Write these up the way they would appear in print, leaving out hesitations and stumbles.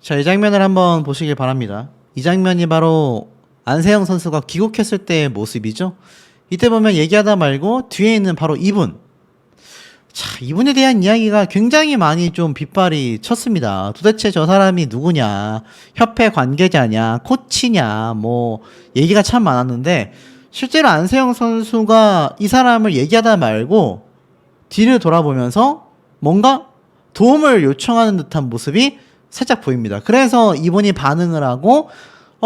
자, 이 장면을 한번 보시길 바랍니다. 이 장면이 바로 안세영 선수가 귀국했을 때의 모습이죠. 이때 보면 얘기하다 말고 뒤에 있는 바로 이분. 자, 이분에 대한 이야기가 굉장히 많이 좀 빗발이 쳤습니다. 도대체 저 사람이 누구냐, 협회 관계자냐, 코치냐, 뭐 얘기가 참 많았는데 실제로 안세영 선수가 이 사람을 얘기하다 말고 뒤를 돌아보면서 뭔가 도움을 요청하는 듯한 모습이 살짝 보입니다. 그래서 이분이 반응을 하고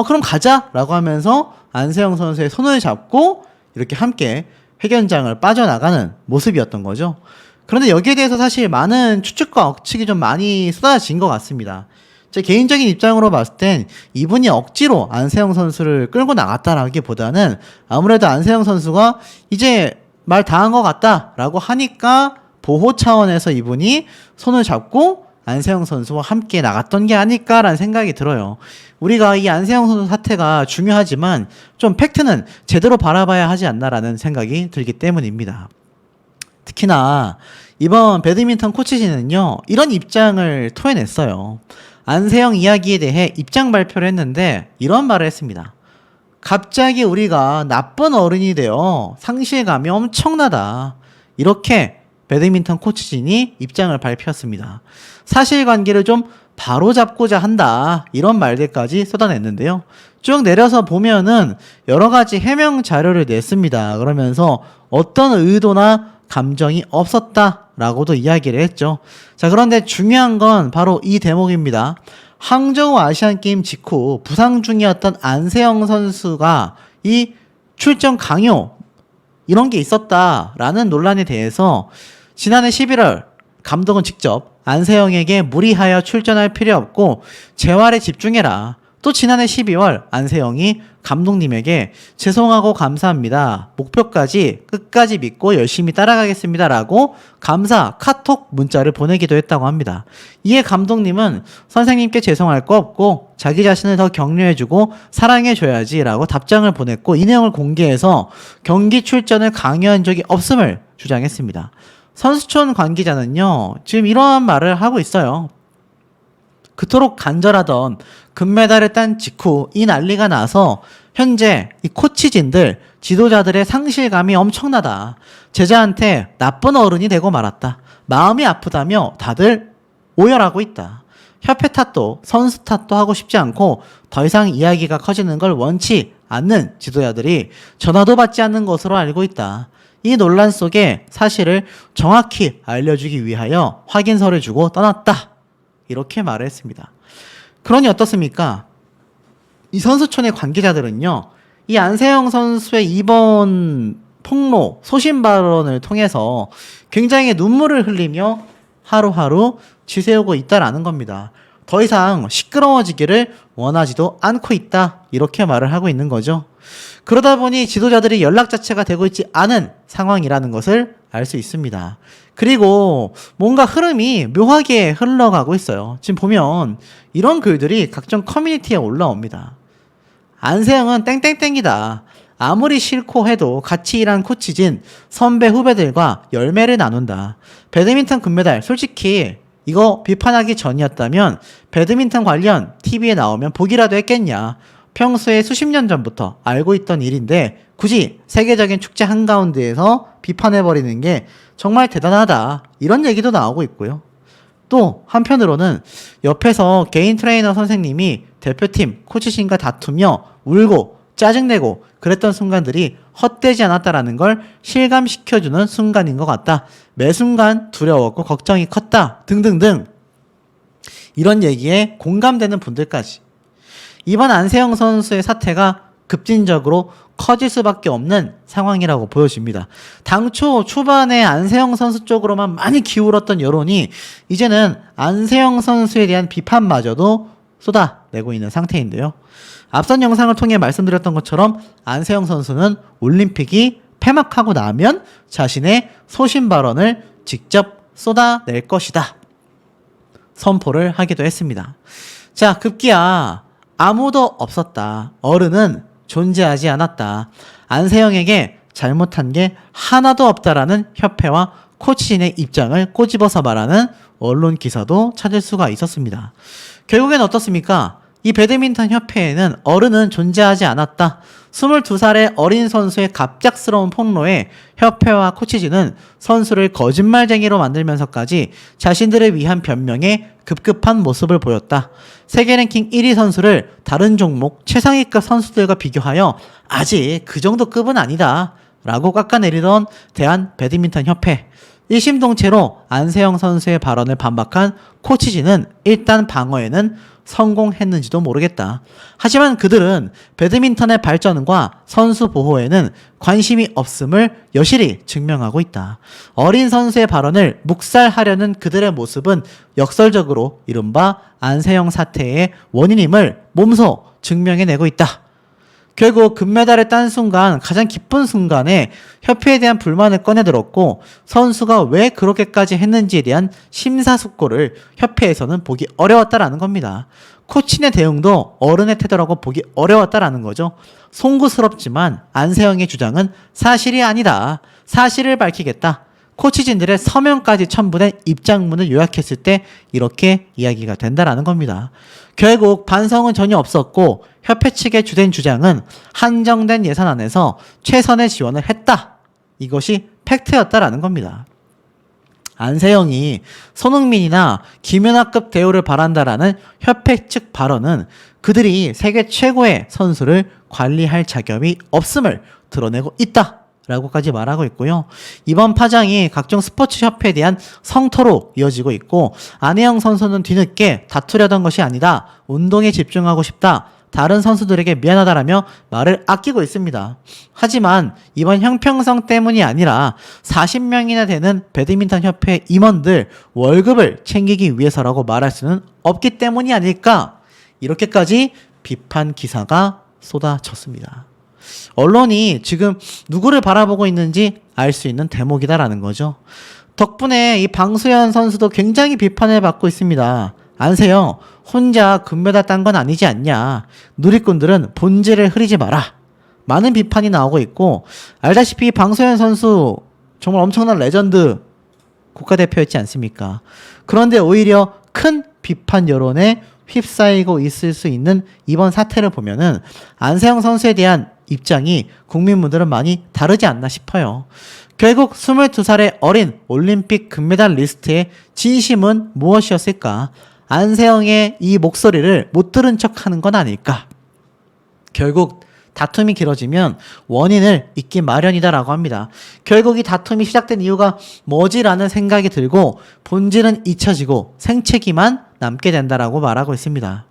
그럼 가자 라고 하면서 안세영 선수의 손을 잡고 이렇게 함께 회견장을 빠져나가는 모습이었던 거죠. 그런데 여기에 대해서 사실 많은 추측과 억측이 좀 많이 쏟아진 것 같습니다. 제 개인적인 입장으로 봤을 땐 이분이 억지로 안세영 선수를 끌고 나갔다라기보다는 아무래도 안세영 선수가 이제 말 다한 것 같다라고 하니까 보호 차원에서 이분이 손을 잡고 안세영 선수와 함께 나갔던 게 아닐까라는 생각이 들어요. 우리가 이 안세영 선수 사태가 중요하지만 좀 팩트는 제대로 바라봐야 하지 않나라는 생각이 들기 때문입니다. 특히나 이번 배드민턴 코치진은요, 이런 입장을 토해냈어요. 안세영 이야기에 대해 입장 발표를 했는데 이런 말을 했습니다. 갑자기 우리가 나쁜 어른이 되어 상실감이 엄청나다. 이렇게 배드민턴 코치진이 입장을 발표했습니다. 사실관계를 좀 바로잡고자 한다. 이런 말들까지 쏟아냈는데요. 쭉 내려서 보면은 여러 가지 해명 자료를 냈습니다. 그러면서 어떤 의도나 감정이 없었다라고도 이야기를 했죠. 자, 그런데 중요한 건 바로 이 대목입니다. 항저우 아시안게임 직후 부상 중이었던 안세영 선수가 이 출전 강요 이런 게 있었다라는 논란에 대해서 지난해 11월 감독은 직접 안세영에게 무리하여 출전할 필요 없고 재활에 집중해라. 또 지난해 12월 안세영이 감독님에게 죄송하고 감사합니다. 목표까지 끝까지 믿고 열심히 따라가겠습니다. 라고 감사 카톡 문자를 보내기도 했다고 합니다. 이에 감독님은 선생님께 죄송할 거 없고 자기 자신을 더 격려해주고 사랑해줘야지 라고 답장을 보냈고 이 내용을 공개해서 경기 출전을 강요한 적이 없음을 주장했습니다. 선수촌 관계자는요, 지금 이러한 말을 하고 있어요. 그토록 간절하던 금메달을 딴 직후 이 난리가 나서 현재 이 코치진들, 지도자들의 상실감이 엄청나다. 제자한테 나쁜 어른이 되고 말았다. 마음이 아프다며 다들 오열하고 있다. 협회 탓도 선수 탓도 하고 싶지 않고 더 이상 이야기가 커지는 걸 원치 않는 지도자들이 전화도 받지 않는 것으로 알고 있다. 이 논란 속에 사실을 정확히 알려주기 위하여 확인서를 주고 떠났다. 이렇게 말을 했습니다. 그러니 어떻습니까? 이 선수촌의 관계자들은요, 이 안세영 선수의 이번 폭로, 소신 발언을 통해서 굉장히 눈물을 흘리며 하루하루 지새우고 있다라는 겁니다. 더 이상 시끄러워지기를 원하지도 않고 있다. 이렇게 말을 하고 있는 거죠. 그러다 보니 지도자들이 연락 자체가 되고 있지 않은 상황이라는 것을 알 수 있습니다. 그리고 뭔가 흐름이 묘하게 흘러가고 있어요. 지금 보면 이런 글들이 각종 커뮤니티에 올라옵니다. 안세영은 땡땡땡이다. 아무리 싫고 해도 같이 일한 코치진 선배 후배들과 열매를 나눈다. 배드민턴 금메달 솔직히 이거 비판하기 전이었다면 배드민턴 관련 TV에 나오면 보기라도 했겠냐. 평소에 수십 년 전부터 알고 있던 일인데 굳이 세계적인 축제 한가운데에서 비판해버리는 게 정말 대단하다. 이런 얘기도 나오고 있고요. 또 한편으로는 옆에서 개인 트레이너 선생님이 대표팀 코치진과 다투며 울고 짜증내고 그랬던 순간들이 헛되지 않았다라는 걸 실감시켜주는 순간인 것 같다. 매 순간 두려웠고 걱정이 컸다. 등등등. 이런 얘기에 공감되는 분들까지. 이번 안세영 선수의 사태가 급진적으로 커질 수밖에 없는 상황이라고 보여집니다. 당초 초반에 안세영 선수 쪽으로만 많이 기울었던 여론이 이제는 안세영 선수에 대한 비판마저도 쏟아내고 있는 상태인데요. 앞선 영상을 통해 말씀드렸던 것처럼 안세영 선수는 올림픽이 폐막하고 나면 자신의 소신 발언을 직접 쏟아낼 것이다. 선포를 하기도 했습니다. 자, 급기야 아무도 없었다. 어른은 존재하지 않았다. 안세영에게 잘못한 게 하나도 없다라는 협회와 코치진의 입장을 꼬집어서 말하는 언론 기사도 찾을 수가 있었습니다. 결국엔 어떻습니까? 이 배드민턴 협회에는 어른은 존재하지 않았다. 22살의 어린 선수의 갑작스러운 폭로에 협회와 코치진은 선수를 거짓말쟁이로 만들면서까지 자신들을 위한 변명에 급급한 모습을 보였다. 세계 랭킹 1위 선수를 다른 종목 최상위급 선수들과 비교하여 아직 그 정도 급은 아니다 라고 깎아내리던 대한 배드민턴 협회. 일심동체로 안세영 선수의 발언을 반박한 코치진은 일단 방어에는 성공했는지도 모르겠다. 하지만 그들은 배드민턴의 발전과 선수 보호에는 관심이 없음을 여실히 증명하고 있다. 어린 선수의 발언을 묵살하려는 그들의 모습은 역설적으로 이른바 안세영 사태의 원인임을 몸소 증명해내고 있다. 결국 금메달을 딴 순간 가장 기쁜 순간에 협회에 대한 불만을 꺼내들었고 선수가 왜 그렇게까지 했는지에 대한 심사숙고를 협회에서는 보기 어려웠다라는 겁니다. 코치의 대응도 어른의 태도라고 보기 어려웠다라는 거죠. 송구스럽지만 안세영의 주장은 사실이 아니다. 사실을 밝히겠다. 코치진들의 서명까지 첨부된 입장문을 요약했을 때 이렇게 이야기가 된다라는 겁니다. 결국 반성은 전혀 없었고 협회 측의 주된 주장은 한정된 예산 안에서 최선의 지원을 했다. 이것이 팩트였다라는 겁니다. 안세영이 손흥민이나 김연아급 대우를 바란다라는 협회 측 발언은 그들이 세계 최고의 선수를 관리할 자격이 없음을 드러내고 있다. 라고까지 말하고 있고요. 이번 파장이 각종 스포츠 협회에 대한 성토로 이어지고 있고 안혜영 선수는 뒤늦게 다투려던 것이 아니다. 운동에 집중하고 싶다. 다른 선수들에게 미안하다라며 말을 아끼고 있습니다. 하지만 이번 형평성 때문이 아니라 40명이나 되는 배드민턴 협회 임원들 월급을 챙기기 위해서라고 말할 수는 없기 때문이 아닐까. 이렇게까지 비판 기사가 쏟아졌습니다. 언론이 지금 누구를 바라보고 있는지 알 수 있는 대목이다라는 거죠. 덕분에 이 방수현 선수도 굉장히 비판을 받고 있습니다. 안세영 혼자 금메달 딴 건 아니지 않냐. 누리꾼들은 본질을 흐리지 마라. 많은 비판이 나오고 있고 알다시피 방수현 선수 정말 엄청난 레전드 국가대표였지 않습니까? 그런데 오히려 큰 비판 여론에 휩싸이고 있을 수 있는 이번 사태를 보면은 안세영 선수에 대한 입장이 국민분들은 많이 다르지 않나 싶어요. 결국 22살의 어린 올림픽 금메달 리스트의 진심은 무엇이었을까? 안세영의 이 목소리를 못 들은 척하는 건 아닐까? 결국 다툼이 길어지면 원인을 잊기 마련이다라고 합니다. 결국 이 다툼이 시작된 이유가 뭐지라는 생각이 들고 본질은 잊혀지고 생채기만 남게 된다라고 말하고 있습니다.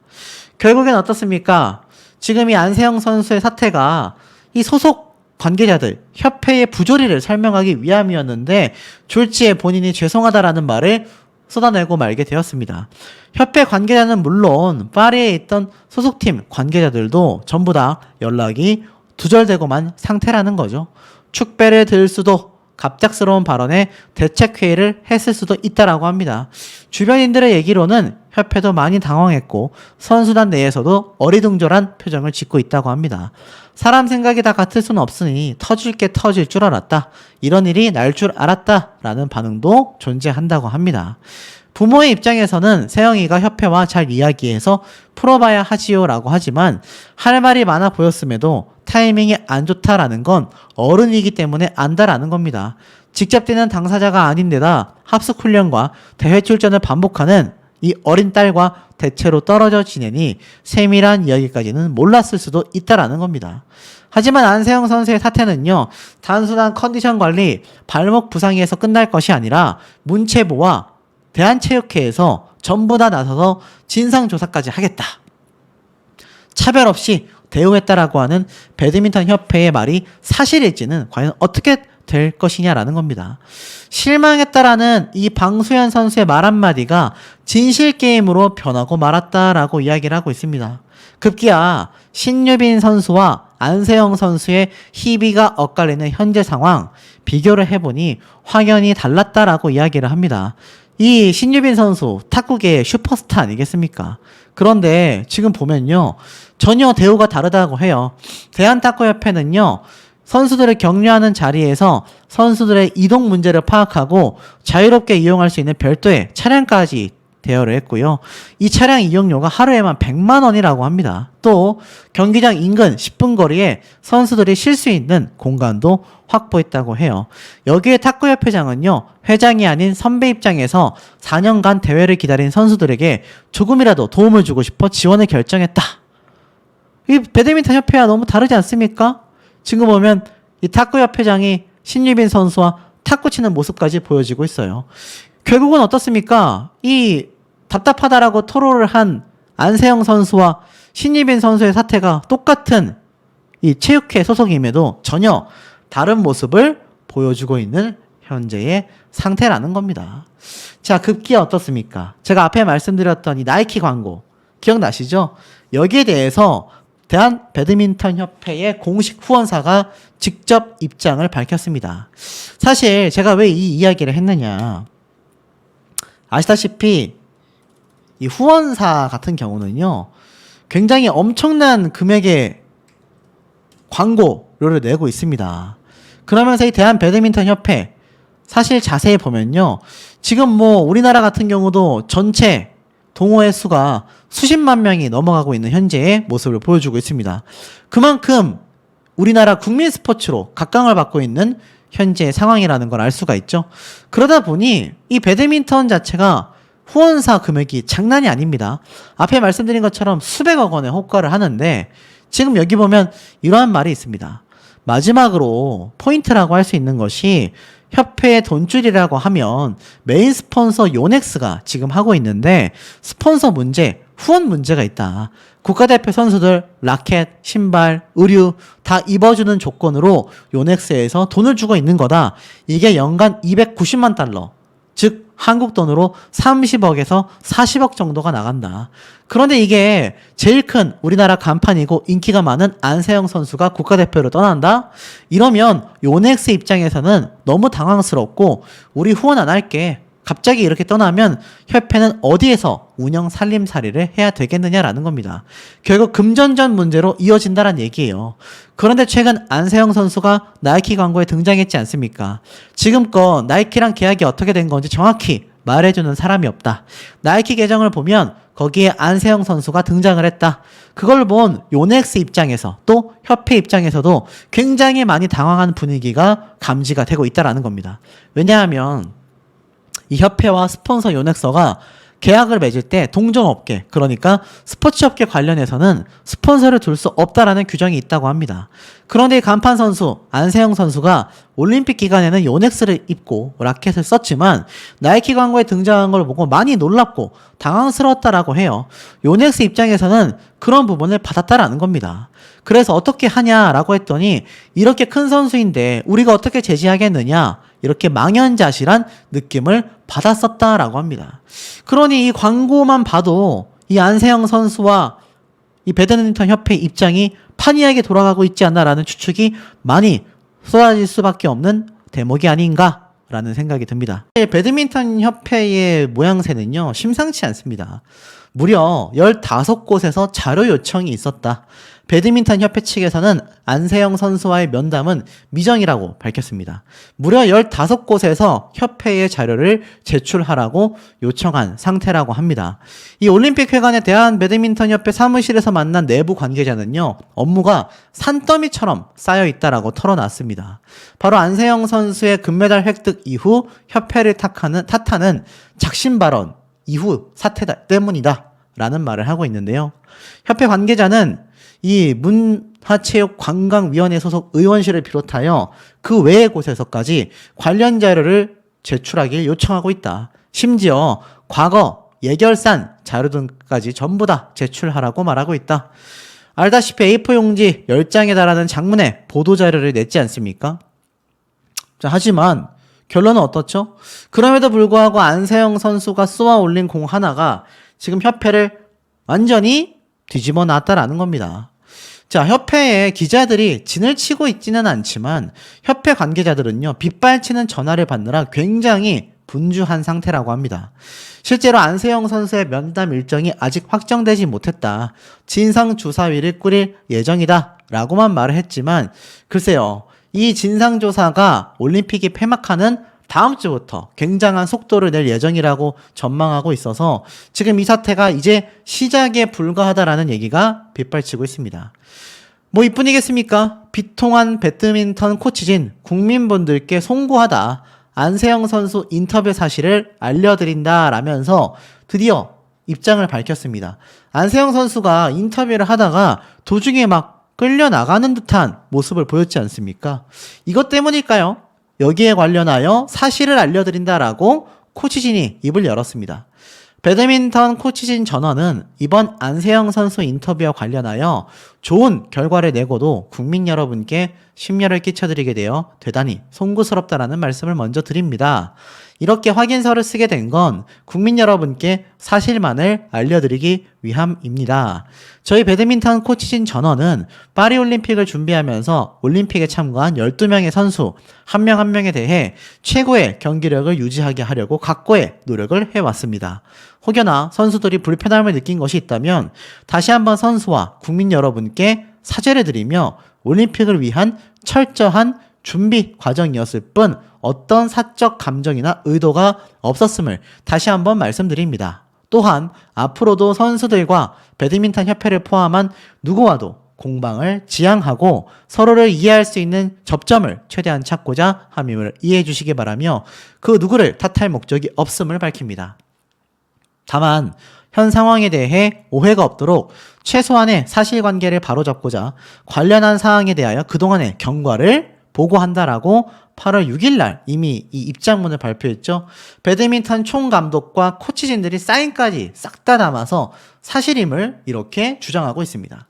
결국엔 어떻습니까? 지금 이 안세영 선수의 사태가 이 소속 관계자들, 협회의 부조리를 설명하기 위함이었는데 졸지에 본인이 죄송하다라는 말을 쏟아내고 말게 되었습니다. 협회 관계자는 물론 파리에 있던 소속팀 관계자들도 전부 다 연락이 두절되고만 상태라는 거죠. 축배를 들 수도 갑작스러운 발언에 대책회의를 했을 수도 있다라고 합니다. 주변인들의 얘기로는 협회도 많이 당황했고 선수단 내에서도 어리둥절한 표정을 짓고 있다고 합니다. 사람 생각이 다 같을 수는 없으니 터질 게 터질 줄 알았다. 이런 일이 날 줄 알았다. 라는 반응도 존재한다고 합니다. 부모의 입장에서는 세영이가 협회와 잘 이야기해서 풀어봐야 하지요 라고 하지만 할 말이 많아 보였음에도 타이밍이 안 좋다라는 건 어른이기 때문에 안다라는 겁니다. 직접 뛰는 당사자가 아닌데다 합숙훈련과 대회 출전을 반복하는 이 어린 딸과 대체로 떨어져 지내니 세밀한 이야기까지는 몰랐을 수도 있다라는 겁니다. 하지만 안세영 선수의 사태는요, 단순한 컨디션 관리, 발목 부상에서 끝날 것이 아니라 문체부와 대한체육회에서 전부 다 나서서 진상조사까지 하겠다. 차별 없이 대우했다라고 하는 배드민턴 협회의 말이 사실일지는 과연 어떻게 될 것이냐라는 겁니다. 실망했다라는 이 방수현 선수의 말 한마디가 진실게임으로 변하고 말았다라고 이야기를 하고 있습니다. 급기야 신유빈 선수와 안세영 선수의 희비가 엇갈리는 현재 상황 비교를 해보니 확연히 달랐다라고 이야기를 합니다. 이 신유빈 선수 탁구계의 슈퍼스타 아니겠습니까? 그런데 지금 보면요 전혀 대우가 다르다고 해요. 대한탁구협회는요 선수들을 격려하는 자리에서 선수들의 이동 문제를 파악하고 자유롭게 이용할 수 있는 별도의 차량까지 대여를 했고요. 이 차량 이용료가 하루에만 100만 원이라고 합니다. 또 경기장 인근 10분 거리에 선수들이 쉴 수 있는 공간도 확보했다고 해요. 여기에 탁구협회장은요, 회장이 아닌 선배 입장에서 4년간 대회를 기다린 선수들에게 조금이라도 도움을 주고 싶어 지원을 결정했다. 이 배드민턴 협회와 너무 다르지 않습니까? 지금 보면 이 탁구협회장이 신유빈 선수와 탁구 치는 모습까지 보여지고 있어요. 결국은 어떻습니까? 이 답답하다라고 토로를 한 안세영 선수와 신유빈 선수의 사태가 똑같은 이 체육회 소속임에도 전혀 다른 모습을 보여주고 있는 현재의 상태라는 겁니다. 자, 급기야 어떻습니까? 제가 앞에 말씀드렸던 이 나이키 광고 기억나시죠? 여기에 대해서 대한 배드민턴 협회의 공식 후원사가 직접 입장을 밝혔습니다. 사실 제가 왜 이 이야기를 했느냐, 아시다시피 이 후원사 같은 경우는요, 굉장히 엄청난 금액의 광고료를 내고 있습니다. 그러면서 이 대한 배드민턴 협회 사실 자세히 보면요, 지금 뭐 우리나라 같은 경우도 전체 동호회 수가 수십만 명이 넘어가고 있는 현재의 모습을 보여주고 있습니다. 그만큼 우리나라 국민 스포츠로 각광을 받고 있는 현재의 상황이라는 걸 알 수가 있죠. 그러다 보니 이 배드민턴 자체가 후원사 금액이 장난이 아닙니다. 앞에 말씀드린 것처럼 수백억 원의 호가를 하는데, 지금 여기 보면 이러한 말이 있습니다. 마지막으로 포인트라고 할 수 있는 것이, 협회의 돈줄이라고 하면 메인 스폰서 요넥스가 지금 하고 있는데, 스폰서 문제, 후원 문제가 있다. 국가대표 선수들 라켓, 신발, 의류 다 입어주는 조건으로 요넥스에서 돈을 주고 있는 거다. 이게 연간 290만 달러, 즉 한국 돈으로 30억에서 40억 정도가 나간다. 그런데 이게 제일 큰 우리나라 간판이고 인기가 많은 안세영 선수가 국가대표로 떠난다? 이러면 요넥스 입장에서는 너무 당황스럽고, 우리 후원 안 할게, 갑자기 이렇게 떠나면 협회는 어디에서 운영 살림살이를 해야 되겠느냐라는 겁니다. 결국 금전전 문제로 이어진다란 얘기예요. 그런데 최근 안세영 선수가 나이키 광고에 등장했지 않습니까? 지금껏 나이키랑 계약이 어떻게 된 건지 정확히 말해주는 사람이 없다. 나이키 계정을 보면 거기에 안세영 선수가 등장을 했다. 그걸 본 요넥스 입장에서 또 협회 입장에서도 굉장히 많이 당황한 분위기가 감지가 되고 있다는 겁니다. 왜냐하면 이 협회와 스폰서 요넥서가 계약을 맺을 때 동종업계, 그러니까 스포츠업계 관련해서는 스폰서를 둘 수 없다라는 규정이 있다고 합니다. 그런데 이 간판 선수 안세영 선수가 올림픽 기간에는 요넥스를 입고 라켓을 썼지만 나이키 광고에 등장한 걸 보고 많이 놀랍고 당황스러웠다라고 해요. 요넥스 입장에서는 그런 부분을 받았다라는 겁니다. 그래서 어떻게 하냐라고 했더니, 이렇게 큰 선수인데 우리가 어떻게 제지하겠느냐, 이렇게 망연자실한 느낌을 받았었다라고 합니다. 그러니 이 광고만 봐도 이 안세영 선수와 이 배드민턴 협회 입장이 판이하게 돌아가고 있지 않나라는 추측이 많이 쏟아질 수밖에 없는 대목이 아닌가라는 생각이 듭니다. 배드민턴 협회의 모양새는요, 심상치 않습니다. 무려 15곳에서 자료 요청이 있었다. 배드민턴 협회 측에서는 안세영 선수와의 면담은 미정이라고 밝혔습니다. 무려 15곳에서 협회의 자료를 제출하라고 요청한 상태라고 합니다. 이 올림픽회관의 대한 배드민턴 협회 사무실에서 만난 내부 관계자는요, 업무가 산더미처럼 쌓여있다라고 털어놨습니다. 바로 안세영 선수의 금메달 획득 이후 협회를 탓하는 작심 발언 이후 사태 때문이다 라는 말을 하고 있는데요. 협회 관계자는 이 문화체육관광위원회 소속 의원실을 비롯하여 그 외의 곳에서까지 관련 자료를 제출하길 요청하고 있다. 심지어 과거 예결산 자료 등까지 전부 다 제출하라고 말하고 있다. 알다시피 A4 용지 10장에 달하는 장문의 보도자료를 냈지 않습니까? 자, 하지만 결론은 어떻죠? 그럼에도 불구하고 안세영 선수가 쏘아 올린 공 하나가 지금 협회를 완전히 뒤집어 놨다라는 겁니다. 자, 협회에 기자들이 진을 치고 있지는 않지만 협회 관계자들은요, 빗발치는 전화를 받느라 굉장히 분주한 상태라고 합니다. 실제로 안세영 선수의 면담 일정이 아직 확정되지 못했다. 진상조사위를 꾸릴 예정이다 라고만 말을 했지만, 글쎄요, 이 진상조사가 올림픽이 폐막하는 다음 주부터 굉장한 속도를 낼 예정이라고 전망하고 있어서 지금 이 사태가 이제 시작에 불과하다라는 얘기가 빗발치고 있습니다. 뭐 이뿐이겠습니까? 비통한 배드민턴 코치진 국민분들께 송구하다. 안세영 선수 인터뷰 사실을 알려드린다 라면서 드디어 입장을 밝혔습니다. 안세영 선수가 인터뷰를 하다가 도중에 막 끌려나가는 듯한 모습을 보였지 않습니까? 이것 때문일까요? 여기에 관련하여 사실을 알려드린다라고 코치진이 입을 열었습니다. 배드민턴 코치진 전원은 이번 안세영 선수 인터뷰와 관련하여 좋은 결과를 내고도 국민 여러분께 심려를 끼쳐드리게 되어 대단히 송구스럽다라는 말씀을 먼저 드립니다. 이렇게 확인서를 쓰게 된 건 국민 여러분께 사실만을 알려드리기 위함입니다. 저희 배드민턴 코치진 전원은 파리올림픽을 준비하면서 올림픽에 참가한 12명의 선수 한 명 한 명에 대해 최고의 경기력을 유지하게 하려고 각고의 노력을 해왔습니다. 혹여나 선수들이 불편함을 느낀 것이 있다면 다시 한번 선수와 국민 여러분께 사죄를 드리며 올림픽을 위한 철저한 준비 과정이었을 뿐 어떤 사적 감정이나 의도가 없었음을 다시 한번 말씀드립니다. 또한 앞으로도 선수들과 배드민턴 협회를 포함한 누구와도 공방을 지향하고 서로를 이해할 수 있는 접점을 최대한 찾고자 함임을 이해해 주시기 바라며 그 누구를 탓할 목적이 없음을 밝힙니다. 다만 현 상황에 대해 오해가 없도록 최소한의 사실관계를 바로잡고자 관련한 사항에 대하여 그동안의 경과를 보고한다라고 8월 6일 날 이미 이 입장문을 발표했죠. 배드민턴 총감독과 코치진들이 사인까지 싹 다 담아서 사실임을 이렇게 주장하고 있습니다.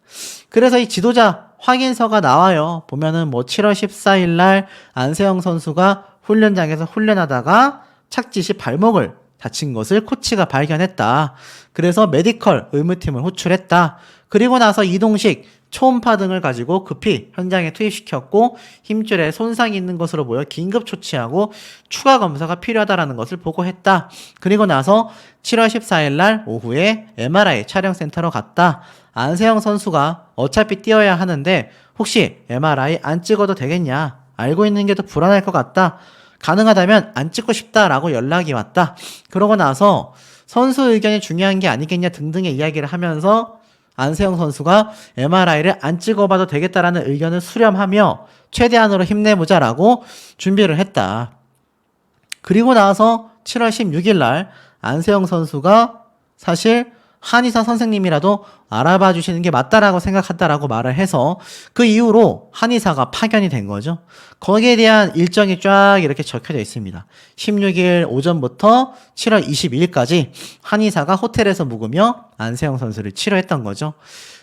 그래서 이 지도자 확인서가 나와요. 보면은 뭐 7월 14일 날 안세영 선수가 훈련장에서 훈련하다가 착지 시 발목을 다친 것을 코치가 발견했다. 그래서 메디컬 의무팀을 호출했다. 그리고 나서 이동식 초음파 등을 가지고 급히 현장에 투입시켰고 힘줄에 손상이 있는 것으로 보여 긴급 조치하고 추가 검사가 필요하다는 것을 보고했다. 그리고 나서 7월 14일 날 오후에 MRI 촬영센터로 갔다. 안세영 선수가 어차피 뛰어야 하는데 혹시 MRI 안 찍어도 되겠냐? 알고 있는 게 더 불안할 것 같다. 가능하다면 안 찍고 싶다라고 연락이 왔다. 그러고 나서 선수 의견이 중요한 게 아니겠냐 등등의 이야기를 하면서 안세영 선수가 MRI를 안 찍어봐도 되겠다라는 의견을 수렴하며 최대한으로 힘내보자라고 준비를 했다. 그리고 나서 7월 16일 날 안세영 선수가 사실 한의사 선생님이라도 알아봐 주시는 게 맞다라고 생각한다라고 말을 해서 그 이후로 한의사가 파견이 된 거죠. 거기에 대한 일정이 쫙 이렇게 적혀져 있습니다. 16일 오전부터 7월 22일까지 한의사가 호텔에서 묵으며 안세영 선수를 치료했던 거죠.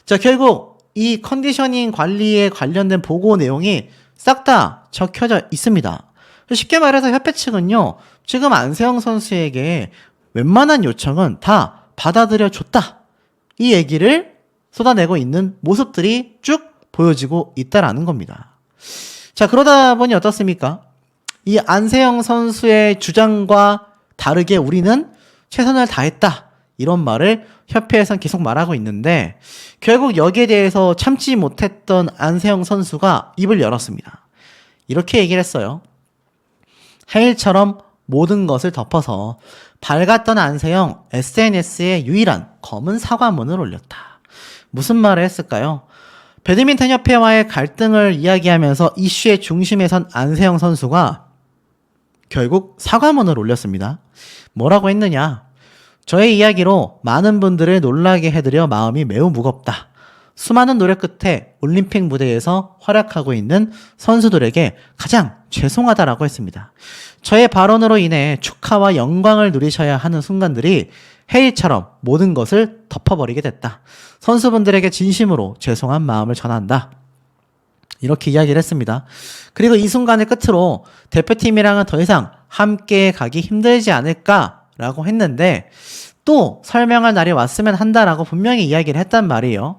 자, 결국 이 컨디셔닝 관리에 관련된 보고 내용이 싹 다 적혀져 있습니다. 쉽게 말해서 협회 측은요, 지금 안세영 선수에게 웬만한 요청은 다 받아들여 줬다. 이 얘기를 쏟아내고 있는 모습들이 쭉 보여지고 있다라는 겁니다. 자, 그러다 보니 어떻습니까? 이 안세영 선수의 주장과 다르게 우리는 최선을 다했다. 이런 말을 협회에선 계속 말하고 있는데 결국 여기에 대해서 참지 못했던 안세영 선수가 입을 열었습니다. 이렇게 얘기를 했어요. 해일처럼 모든 것을 덮어서 밝았던 안세영 SNS에 유일한 검은 사과문을 올렸다. 무슨 말을 했을까요? 배드민턴 협회와의 갈등을 이야기하면서 이슈의 중심에 선 안세영 선수가 결국 사과문을 올렸습니다. 뭐라고 했느냐? 저의 이야기로 많은 분들을 놀라게 해드려 마음이 매우 무겁다. 수많은 노력 끝에 올림픽 무대에서 활약하고 있는 선수들에게 가장 죄송하다라고 했습니다. 저의 발언으로 인해 축하와 영광을 누리셔야 하는 순간들이 해일처럼 모든 것을 덮어버리게 됐다. 선수분들에게 진심으로 죄송한 마음을 전한다. 이렇게 이야기를 했습니다. 그리고 이 순간을 끝으로 대표팀이랑은 더 이상 함께 가기 힘들지 않을까라고 했는데 또 설명할 날이 왔으면 한다라고 분명히 이야기를 했단 말이에요.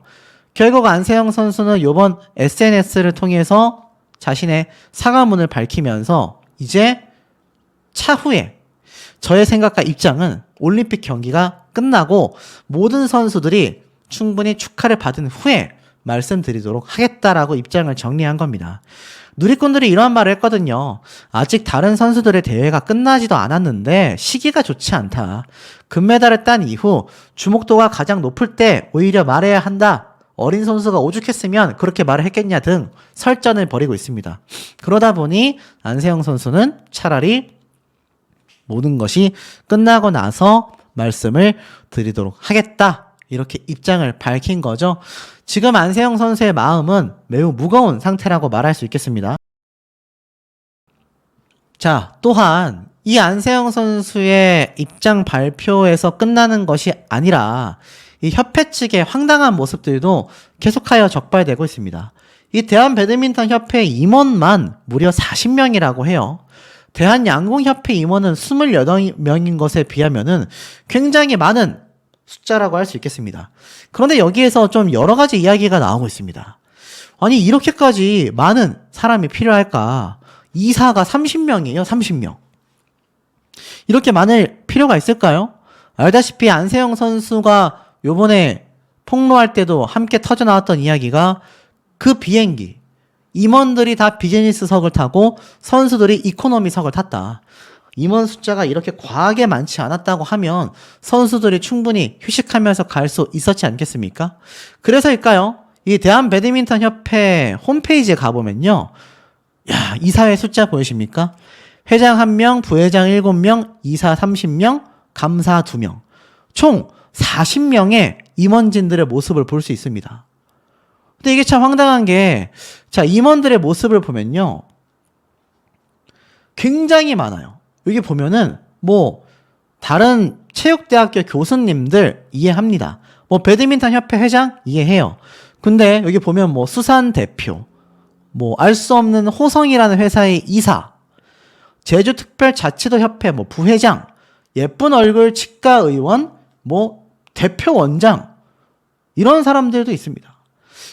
결국 안세영 선수는 이번 SNS를 통해서 자신의 사과문을 밝히면서 이제 차후에 저의 생각과 입장은 올림픽 경기가 끝나고 모든 선수들이 충분히 축하를 받은 후에 말씀드리도록 하겠다라고 입장을 정리한 겁니다. 누리꾼들이 이런 말을 했거든요. 아직 다른 선수들의 대회가 끝나지도 않았는데 시기가 좋지 않다. 금메달을 딴 이후 주목도가 가장 높을 때 오히려 말해야 한다. 어린 선수가 오죽했으면 그렇게 말을 했겠냐 등 설전을 벌이고 있습니다. 그러다 보니 안세영 선수는 차라리 모든 것이 끝나고 나서 말씀을 드리도록 하겠다. 이렇게 입장을 밝힌 거죠. 지금 안세영 선수의 마음은 매우 무거운 상태라고 말할 수 있겠습니다. 자, 또한 이 안세영 선수의 입장 발표에서 끝나는 것이 아니라 이 협회 측의 황당한 모습들도 계속하여 적발되고 있습니다. 이 대한배드민턴협회 임원만 무려 40명이라고 해요. 대한양궁협회 임원은 28명인 것에 비하면은 굉장히 많은 숫자라고 할 수 있겠습니다. 그런데 여기에서 좀 여러 가지 이야기가 나오고 있습니다. 아니, 이렇게까지 많은 사람이 필요할까? 이사가 30명이에요, 30명. 이렇게 많을 필요가 있을까요? 알다시피 안세영 선수가 요번에 폭로할 때도 함께 터져 나왔던 이야기가 그 비행기, 임원들이 다 비즈니스석을 타고 선수들이 이코노미석을 탔다. 임원 숫자가 이렇게 과하게 많지 않았다고 하면 선수들이 충분히 휴식하면서 갈 수 있었지 않겠습니까? 그래서일까요? 이 대한배드민턴협회 홈페이지에 가보면요. 야, 이사회 숫자 보이십니까? 회장 1명, 부회장 7명, 이사 30명, 감사 2명. 총 40명의 임원진들의 모습을 볼 수 있습니다. 근데 이게 참 황당한 게, 자, 임원들의 모습을 보면요. 굉장히 많아요. 여기 보면은, 다른 체육대학교 교수님들 이해합니다. 배드민턴 협회 회장 이해해요. 근데 여기 보면 수산 대표, 알 수 없는 호성이라는 회사의 이사, 제주특별자치도 협회 부회장, 예쁜 얼굴 치과 의원, 대표 원장, 이런 사람들도 있습니다.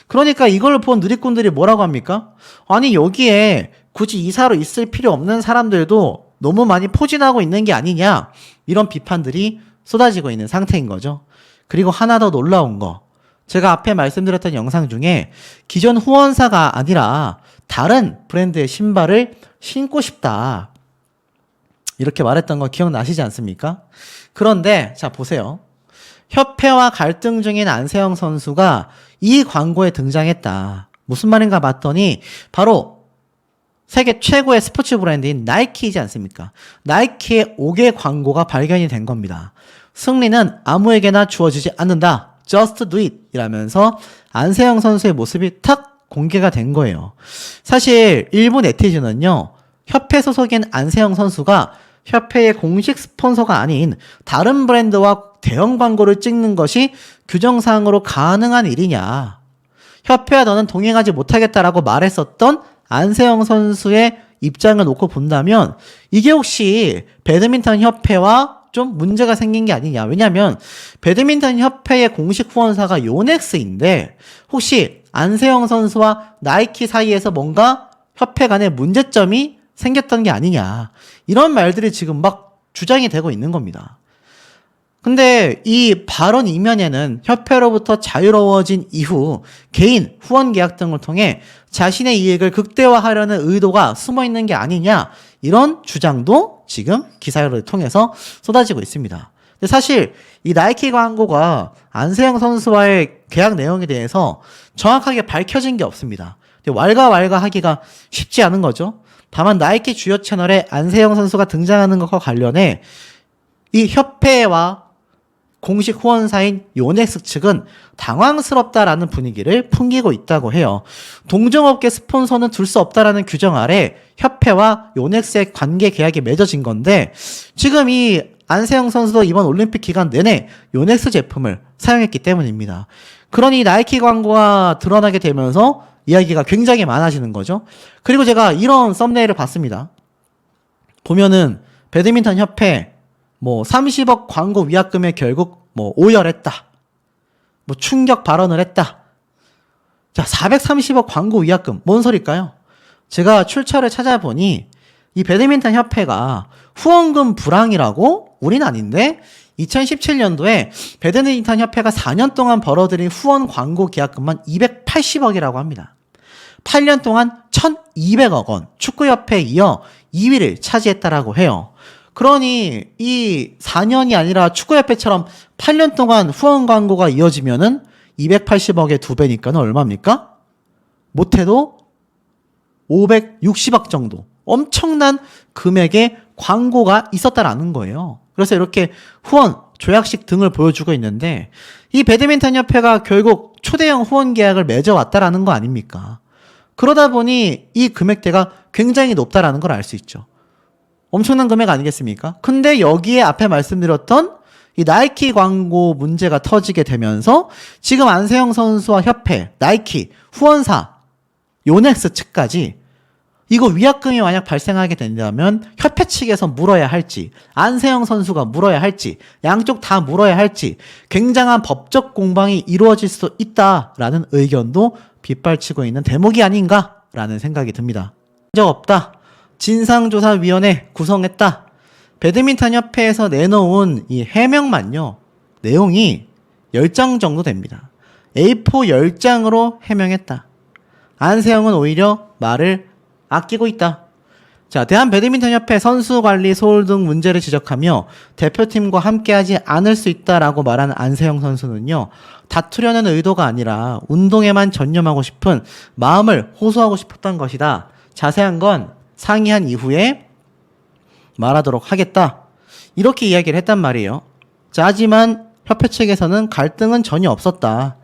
그러니까 이걸 본 누리꾼들이 뭐라고 합니까? 아니, 여기에 굳이 이사로 있을 필요 없는 사람들도 너무 많이 포진하고 있는 게 아니냐, 이런 비판들이 쏟아지고 있는 상태인 거죠. 그리고 하나 더 놀라운 거, 제가 앞에 말씀드렸던 영상 중에 기존 후원사가 아니라 다른 브랜드의 신발을 신고 싶다, 이렇게 말했던 거 기억나시지 않습니까? 그런데 자, 보세요. 협회와 갈등 중인 안세영 선수가 이 광고에 등장했다. 무슨 말인가 봤더니 바로 세계 최고의 스포츠 브랜드인 나이키이지 않습니까? 나이키의 5개 광고가 발견이 된 겁니다. 승리는 아무에게나 주어지지 않는다. Just do it 이라면서 안세영 선수의 모습이 탁 공개가 된 거예요. 사실 일부 네티즌은요, 협회 소속인 안세영 선수가 협회의 공식 스폰서가 아닌 다른 브랜드와 대형 광고를 찍는 것이 규정상으로 가능한 일이냐, 협회와 너는 동행하지 못하겠다라고 말했었던 안세영 선수의 입장을 놓고 본다면 이게 혹시 배드민턴 협회와 좀 문제가 생긴 게 아니냐. 왜냐하면 배드민턴 협회의 공식 후원사가 요넥스인데 혹시 안세영 선수와 나이키 사이에서 뭔가 협회 간에 문제점이 생겼던 게 아니냐, 이런 말들이 지금 막 주장이 되고 있는 겁니다. 근데 이 발언 이면에는 협회로부터 자유로워진 이후 개인 후원 계약 등을 통해 자신의 이익을 극대화하려는 의도가 숨어 있는 게 아니냐, 이런 주장도 지금 기사를 통해서 쏟아지고 있습니다. 근데 사실 이 나이키 광고가 안세영 선수와의 계약 내용에 대해서 정확하게 밝혀진 게 없습니다. 왈가왈가하기가 쉽지 않은 거죠. 다만 나이키 주요 채널에 안세영 선수가 등장하는 것과 관련해 이 협회와 공식 후원사인 요넥스 측은 당황스럽다라는 분위기를 풍기고 있다고 해요. 동종업계 스폰서는 둘 수 없다라는 규정 아래 협회와 요넥스의 관계 계약이 맺어진 건데, 지금 이 안세영 선수도 이번 올림픽 기간 내내 요넥스 제품을 사용했기 때문입니다. 그러니 나이키 광고가 드러나게 되면서 이야기가 굉장히 많아지는 거죠. 그리고 제가 이런 썸네일을 봤습니다. 보면은 배드민턴 협회 30억 광고 위약금에 결국 오열했다, 충격 발언을 했다. 자, 430억 광고 위약금, 뭔 소릴까요? 제가 출처를 찾아보니 이 배드민턴 협회가 후원금 불황이라고? 우린 아닌데 2017년도에 배드민턴 협회가 4년 동안 벌어들인 후원 광고 계약금만 280억이라고 합니다. 8년 동안 1,200억 원, 축구협회에 이어 2위를 차지했다라고 해요. 그러니 이 4년이 아니라 축구협회처럼 8년 동안 후원 광고가 이어지면은 280억의 2배니까는 얼마입니까? 못해도 560억 정도. 엄청난 금액의 광고가 있었다라는 거예요. 그래서 이렇게 후원, 조약식 등을 보여주고 있는데 이 배드민턴 협회가 결국 초대형 후원 계약을 맺어왔다라는 거 아닙니까? 그러다 보니 이 금액대가 굉장히 높다라는 걸 알 수 있죠. 엄청난 금액 아니겠습니까? 근데 여기에 앞에 말씀드렸던 이 나이키 광고 문제가 터지게 되면서 지금 안세영 선수와 협회, 나이키, 후원사, 요넥스 측까지 이거 위약금이 만약 발생하게 된다면 협회 측에서 물어야 할지, 안세영 선수가 물어야 할지, 양쪽 다 물어야 할지 굉장한 법적 공방이 이루어질 수 있다라는 의견도 빗발치고 있는 대목이 아닌가라는 생각이 듭니다. 적 없다. 진상조사위원회 구성했다. 배드민턴 협회에서 내놓은 이 해명만요. 내용이 10장 정도 됩니다. A4 10장으로 해명했다. 안세영은 오히려 말을 아끼고 있다. 자, 대한배드민턴협회 선수관리 소홀 등 문제를 지적하며 대표팀과 함께하지 않을 수 있다라고 말한 안세영 선수는요. 다투려는 의도가 아니라 운동에만 전념하고 싶은 마음을 호소하고 싶었던 것이다. 자세한 건 상의한 이후에 말하도록 하겠다. 이렇게 이야기를 했단 말이에요. 자, 하지만 협회 측에서는 갈등은 전혀 없었다.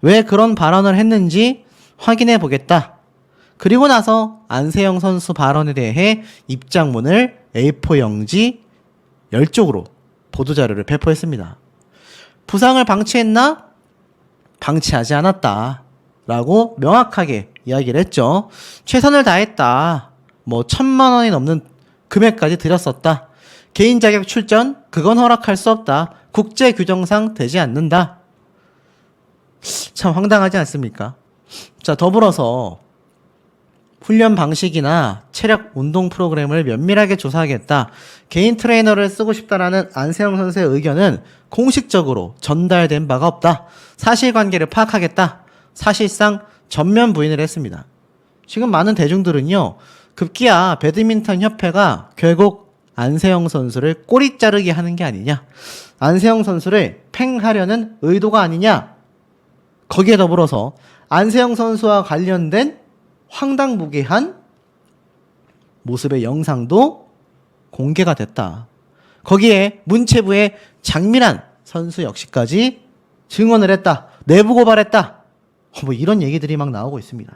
왜 그런 발언을 했는지 확인해 보겠다. 그리고 나서 안세영 선수 발언에 대해 입장문을 A4 용지 10쪽으로 보도자료를 배포했습니다. 부상을 방치했나? 방치하지 않았다. 라고 명확하게 이야기를 했죠. 최선을 다했다. 1,000만 원이 넘는 금액까지 들였었다. 개인 자격 출전? 그건 허락할 수 없다. 국제 규정상 되지 않는다. 참 황당하지 않습니까? 자, 더불어서 훈련 방식이나 체력 운동 프로그램을 면밀하게 조사하겠다. 개인 트레이너를 쓰고 싶다라는 안세영 선수의 의견은 공식적으로 전달된 바가 없다. 사실관계를 파악하겠다. 사실상 전면 부인을 했습니다. 지금 많은 대중들은요. 급기야 배드민턴 협회가 결국 안세영 선수를 꼬리 자르게 하는 게 아니냐. 안세영 선수를 팽하려는 의도가 아니냐. 거기에 더불어서 안세영 선수와 관련된 황당무계한 모습의 영상도 공개가 됐다. 거기에 문체부의 장민환 선수 역시까지 증언을 했다. 내부 고발했다. 이런 얘기들이 막 나오고 있습니다.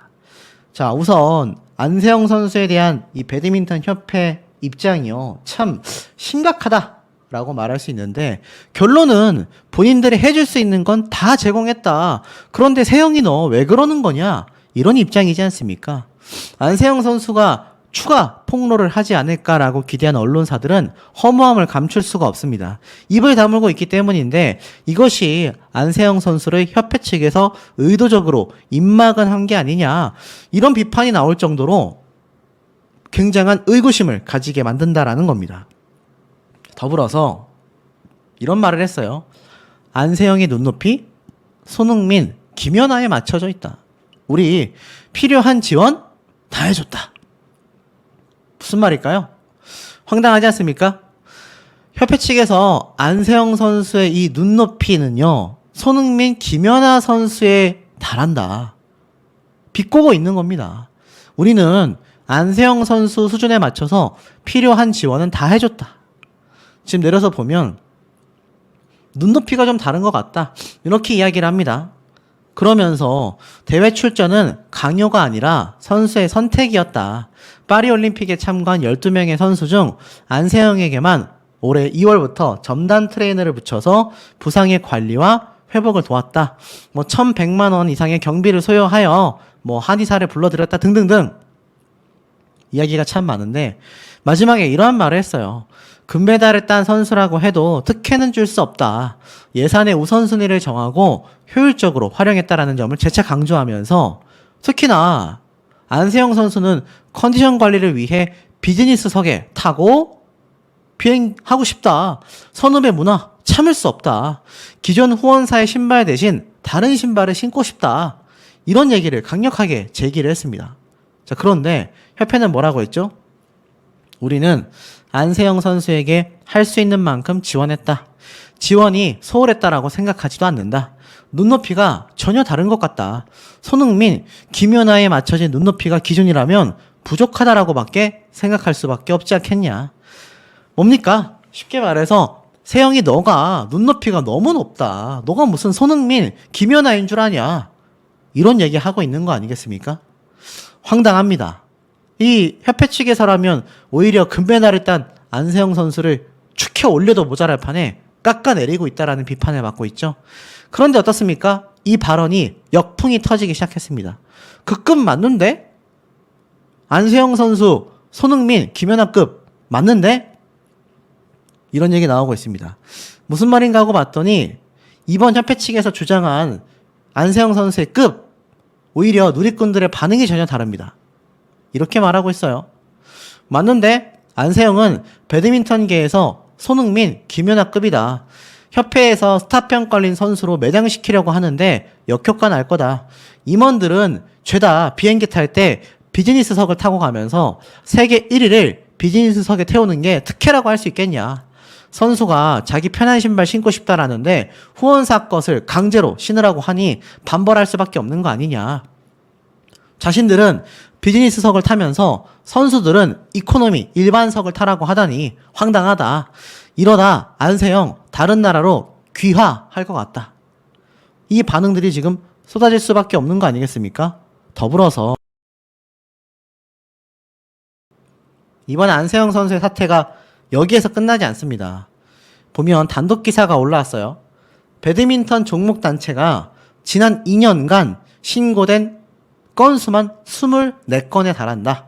자, 우선 안세영 선수에 대한 이 배드민턴 협회 입장이요. 참 심각하다라고 말할 수 있는데 결론은 본인들이 해줄 수 있는 건 다 제공했다. 그런데 세영이 너 왜 그러는 거냐? 이런 입장이지 않습니까? 안세영 선수가 추가 폭로를 하지 않을까라고 기대한 언론사들은 허무함을 감출 수가 없습니다. 입을 다물고 있기 때문인데 이것이 안세영 선수를 협회 측에서 의도적으로 입막은 한 게 아니냐. 이런 비판이 나올 정도로 굉장한 의구심을 가지게 만든다라는 겁니다. 더불어서 이런 말을 했어요. 안세영의 눈높이 손흥민, 김연아에 맞춰져 있다. 우리 필요한 지원 다 해줬다. 무슨 말일까요? 황당하지 않습니까? 협회 측에서 안세영 선수의 이 눈높이는요. 손흥민, 김연아 선수에 달한다. 비꼬고 있는 겁니다. 우리는 안세영 선수 수준에 맞춰서 필요한 지원은 다 해줬다. 지금 내려서 보면 눈높이가 좀 다른 것 같다. 이렇게 이야기를 합니다. 그러면서 대회 출전은 강요가 아니라 선수의 선택이었다. 파리올림픽에 참가한 12명의 선수 중 안세영에게만 올해 2월부터 점단 트레이너를 붙여서 부상의 관리와 회복을 도왔다. 1,100만 원 이상의 경비를 소요하여 한의사를 불러들였다 등등등. 이야기가 참 많은데 마지막에 이러한 말을 했어요. 금메달을 딴 선수라고 해도 특혜는 줄 수 없다. 예산의 우선순위를 정하고 효율적으로 활용했다라는 점을 재차 강조하면서 특히나 안세영 선수는 컨디션 관리를 위해 비즈니스석에 타고 비행하고 싶다. 선후배 문화 참을 수 없다. 기존 후원사의 신발 대신 다른 신발을 신고 싶다. 이런 얘기를 강력하게 제기를 했습니다. 자, 그런데 협회는 뭐라고 했죠? 우리는 안세영 선수에게 할 수 있는 만큼 지원했다. 지원이 소홀했다라고 생각하지도 않는다. 눈높이가 전혀 다른 것 같다. 손흥민, 김연아에 맞춰진 눈높이가 기준이라면 부족하다라고밖에 생각할 수밖에 없지 않겠냐. 뭡니까? 쉽게 말해서 세영이 너가 눈높이가 너무 높다. 너가 무슨 손흥민, 김연아인 줄 아냐. 이런 얘기하고 있는 거 아니겠습니까? 황당합니다. 이 협회 측에서라면 오히려 금메달을 딴 안세영 선수를 축혀 올려도 모자랄 판에 깎아내리고 있다라는 비판을 받고 있죠. 그런데 어떻습니까? 이 발언이 역풍이 터지기 시작했습니다. 그 급 맞는데? 안세영 선수, 손흥민, 김연아급 맞는데? 이런 얘기 나오고 있습니다. 무슨 말인가 하고 봤더니 이번 협회 측에서 주장한 안세영 선수의 급, 오히려 누리꾼들의 반응이 전혀 다릅니다. 이렇게 말하고 있어요. 맞는데 안세영은 배드민턴계에서 손흥민, 김연아급이다. 협회에서 스타평 걸린 선수로 매장시키려고 하는데 역효과 날 거다. 임원들은 죄다 비행기 탈 때 비즈니스석을 타고 가면서 세계 1위를 비즈니스석에 태우는 게 특혜라고 할 수 있겠냐. 선수가 자기 편한 신발 신고 싶다라는데 후원사 것을 강제로 신으라고 하니 반발할 수밖에 없는 거 아니냐. 자신들은 비즈니스석을 타면서 선수들은 이코노미 일반석을 타라고 하다니 황당하다. 이러다 안세영 다른 나라로 귀화할 것 같다. 이 반응들이 지금 쏟아질 수밖에 없는 거 아니겠습니까? 더불어서 이번 안세영 선수의 사태가 여기에서 끝나지 않습니다. 보면 단독 기사가 올라왔어요. 배드민턴 종목 단체가 지난 2년간 신고된 건수만 24건에 달한다.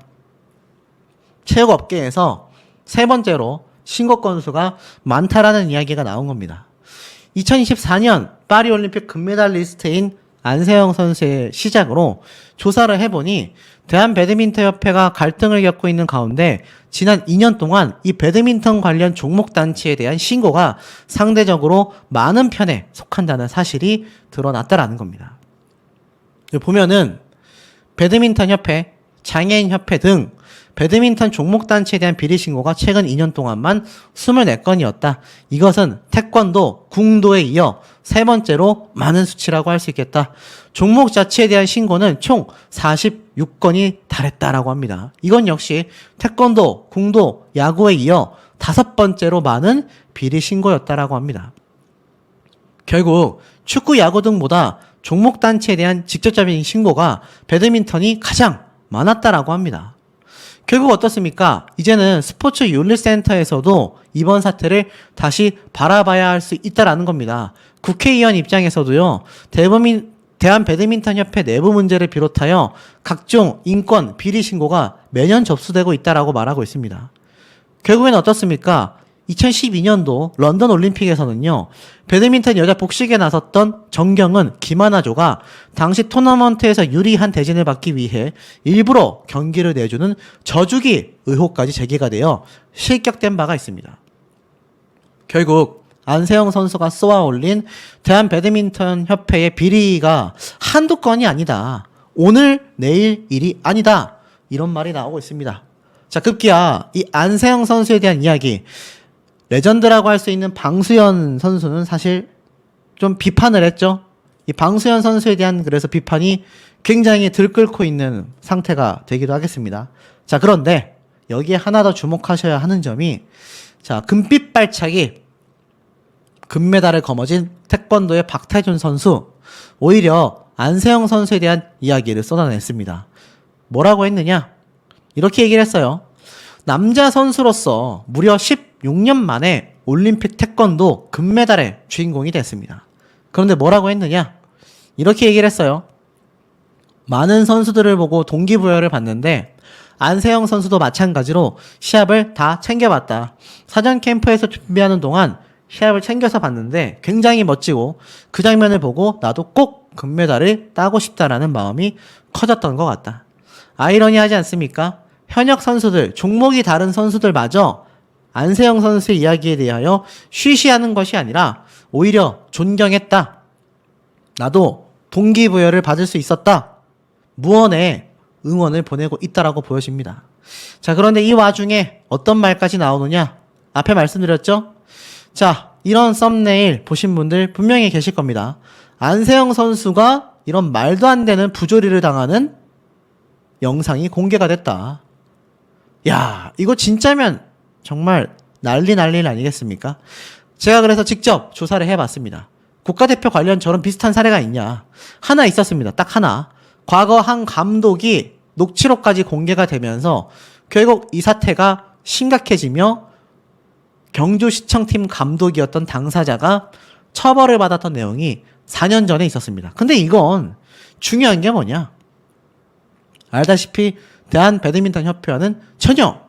체육업계에서 세 번째로 신고 건수가 많다라는 이야기가 나온 겁니다. 2024년 파리올림픽 금메달리스트인 안세영 선수의 시작으로 조사를 해보니 대한배드민턴협회가 갈등을 겪고 있는 가운데 지난 2년 동안 이 배드민턴 관련 종목 단체에 대한 신고가 상대적으로 많은 편에 속한다는 사실이 드러났다라는 겁니다. 보면은 배드민턴협회, 장애인협회 등 배드민턴 종목 단체에 대한 비리 신고가 최근 2년 동안만 24건이었다. 이것은 태권도, 궁도에 이어 세 번째로 많은 수치라고 할 수 있겠다. 종목 자체에 대한 신고는 총 46건이 달했다라고 합니다. 이건 역시 태권도, 궁도, 야구에 이어 다섯 번째로 많은 비리 신고였다라고 합니다. 결국 축구, 야구 등보다 종목 단체에 대한 직접적인 신고가 배드민턴이 가장 많았다라고 합니다. 결국 어떻습니까? 이제는 스포츠 윤리센터에서도 이번 사태를 다시 바라봐야 할 수 있다라는 겁니다. 국회의원 입장에서도요, 대한배드민턴협회 내부 문제를 비롯하여 각종 인권 비리 신고가 매년 접수되고 있다라고 말하고 있습니다. 결국에는 어떻습니까? 2012년도 런던 올림픽에서는요, 배드민턴 여자 복식에 나섰던 정경은, 김하나조가 당시 토너먼트에서 유리한 대진을 받기 위해 일부러 경기를 내주는 저주기 의혹까지 제기가 되어 실격된 바가 있습니다. 결국 안세영 선수가 쏘아 올린 대한배드민턴협회의 비리가 한두 건이 아니다. 오늘 내일 일이 아니다. 이런 말이 나오고 있습니다. 자, 급기야 이 안세영 선수에 대한 이야기, 레전드라고 할 수 있는 방수현 선수는 사실 좀 비판을 했죠. 이 방수현 선수에 대한 그래서 비판이 굉장히 들끓고 있는 상태가 되기도 하겠습니다. 자, 그런데 여기에 하나 더 주목하셔야 하는 점이, 자, 금빛 발차기 금메달을 거머쥔 태권도의 박태준 선수, 오히려 안세영 선수에 대한 이야기를 쏟아냈습니다. 뭐라고 했느냐? 이렇게 얘기를 했어요. 남자 선수로서 무려 16년 만에 올림픽 태권도 금메달의 주인공이 됐습니다. 그런데 뭐라고 했느냐? 이렇게 얘기를 했어요. 많은 선수들을 보고 동기부여를 받는데 안세영 선수도 마찬가지로 시합을 다 챙겨봤다. 사전 캠프에서 준비하는 동안 시합을 챙겨서 봤는데 굉장히 멋지고 그 장면을 보고 나도 꼭 금메달을 따고 싶다라는 마음이 커졌던 것 같다. 아이러니하지 않습니까? 현역 선수들, 종목이 다른 선수들마저 안세영 선수의 이야기에 대하여 쉬쉬하는 것이 아니라 오히려 존경했다. 나도 동기부여를 받을 수 있었다. 무언의 응원을 보내고 있다라고 보여집니다. 자, 그런데 이 와중에 어떤 말까지 나오느냐? 앞에 말씀드렸죠? 자, 이런 썸네일 보신 분들 분명히 계실 겁니다. 안세영 선수가 이런 말도 안 되는 부조리를 당하는 영상이 공개가 됐다. 야, 이거 진짜면 정말 난리 아니겠습니까? 제가 그래서 직접 조사를 해봤습니다. 국가대표 관련 저런 비슷한 사례가 있냐? 하나 있었습니다. 딱 하나. 과거 한 감독이 녹취록까지 공개가 되면서 결국 이 사태가 심각해지며 경주시청팀 감독이었던 당사자가 처벌을 받았던 내용이 4년 전에 있었습니다. 근데 이건 중요한 게 뭐냐? 알다시피 대한배드민턴협회와는 전혀